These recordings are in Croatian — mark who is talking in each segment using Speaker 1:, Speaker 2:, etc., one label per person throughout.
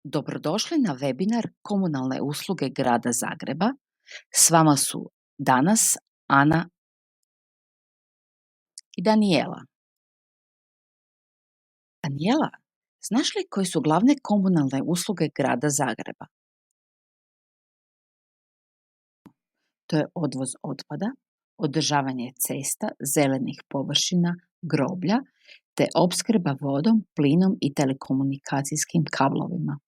Speaker 1: Dobrodošli na webinar Komunalne usluge Grada Zagreba. S vama su danas Ana i Danijela. Danijela, znaš li koje su glavne komunalne usluge Grada Zagreba? To je odvoz otpada, održavanje cesta, zelenih površina, groblja, te opskrba vodom, plinom i telekomunikacijskim kablovima.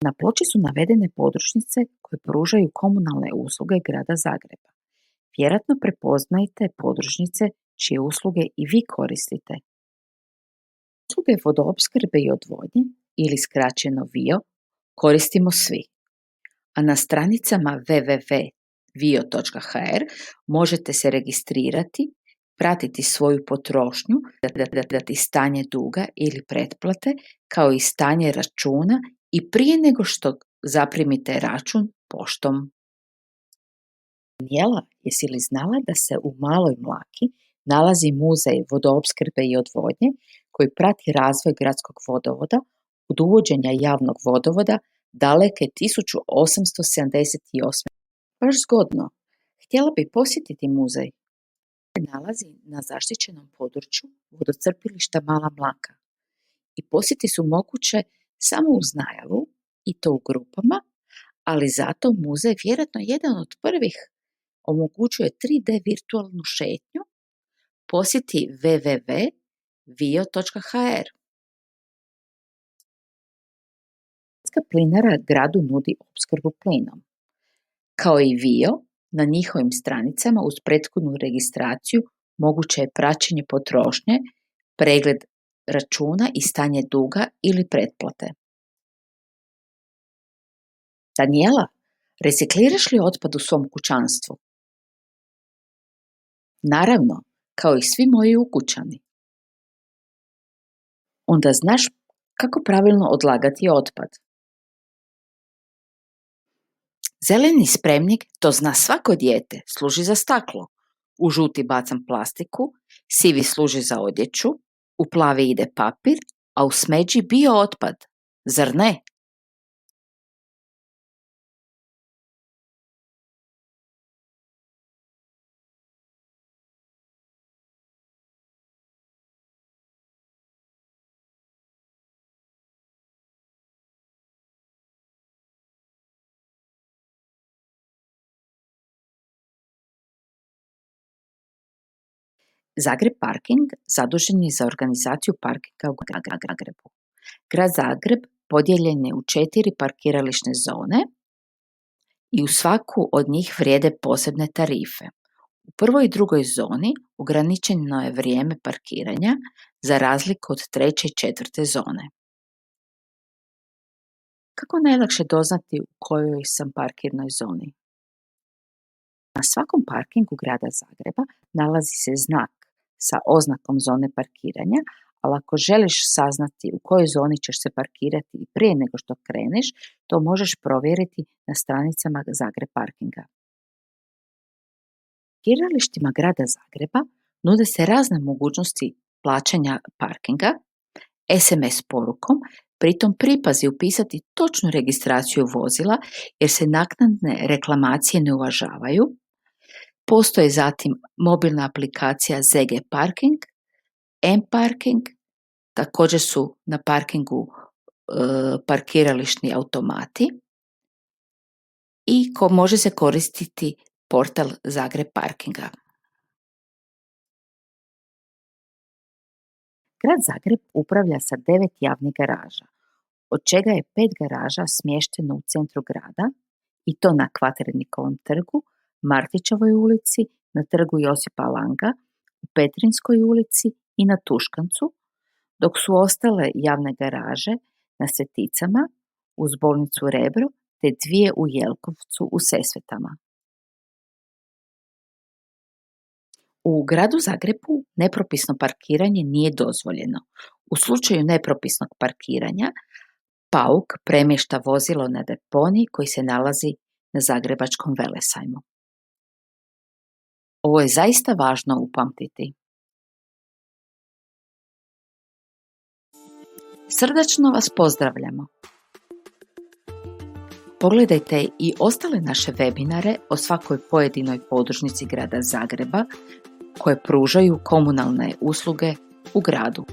Speaker 1: Na ploči su navedene podružnice koje pružaju komunalne usluge Grada Zagreba. Vjerojatno prepoznajte podružnice čije usluge i vi koristite. Usluge vodoopskrbe i odvodnje, ili skraćeno VIO, koristimo svi. A na stranicama www.vio.hr možete se registrirati, pratiti svoju potrošnju, dati stanje duga ili pretplate, kao i stanje računa i prije nego što zaprimite račun poštom. Danijela, jesi li znala da se u Maloj Mlaki nalazi muzej vodoopskrbe i odvodnje koji prati razvoj gradskog vodovoda od uvođenja javnog vodovoda daleke 1878. Baš zgodno. Htjela bi posjetiti muzej. Nalazi na zaštićenom području vodocrpilišta Mala Mlaka i posjeti su moguće samo uz najavu i to u grupama, ali zato muzej vjerojatno jedan od prvih omogućuje 3D virtualnu šetnju. Posjeti www.vio.hr. Hrvatska plinara gradu nudi opskrbu plinom. Kao i Vio, na njihovim stranicama uz prethodnu registraciju moguće je praćenje potrošnje, pregled računa i stanje duga ili pretplate. Danijela, recikliraš li otpad u svom kućanstvu? Naravno, kao i svi moji ukućani. Onda znaš kako pravilno odlagati otpad. Zeleni spremnik, to zna svako dijete, služi za staklo. U žuti bacam plastiku, sivi služi za odjeću, u plavi ide papir, a u smeđi bio otpad. Zar ne? Zagreb Parking zadužen je za organizaciju parkinga u Zagrebu. Grad Zagreb podijeljen je u 4 parkirališne zone i u svaku od njih vrijede posebne tarife. U prvoj i drugoj zoni ograničeno je vrijeme parkiranja za razliku od 3. i 4. zone. Kako najlakše doznati u kojoj sam parkirnoj zoni? Na svakom parkingu Grada Zagreba nalazi se znak sa oznakom zone parkiranja, ali ako želiš saznati u kojoj zoni ćeš se parkirati i prije nego što kreneš, to možeš provjeriti na stranicama Zagreb Parkinga. Parkiralištima Grada Zagreba nude se razne mogućnosti plaćanja parkinga, SMS porukom, pritom pripazi upisati točnu registraciju vozila jer se naknadne reklamacije ne uvažavaju. Postoji zatim mobilna aplikacija ZG Parking, M-Parking, također su na parkingu parkirališni automati i može se koristiti portal Zagreb Parkinga. Grad Zagreb upravlja sa 9 javnih garaža, od čega je 5 garaža smješteno u centru grada i to na Kvaternikovom trgu, Martićevoj ulici, na trgu Josipa Langa, u Petrinskoj ulici i na Tuškancu, dok su ostale javne garaže na Seticama, uz bolnicu Rebro, te 2 u Jelkovcu u Sesvetama. U gradu Zagrebu nepropisno parkiranje nije dozvoljeno. U slučaju nepropisnog parkiranja, PAUK premješta vozilo na deponij koji se nalazi na Zagrebačkom velesajmu. Ovo je zaista važno upamtiti. Srdačno vas pozdravljamo! Pogledajte i ostale naše webinare o svakoj pojedinoj podružnici Grada Zagreba koje pružaju komunalne usluge u gradu.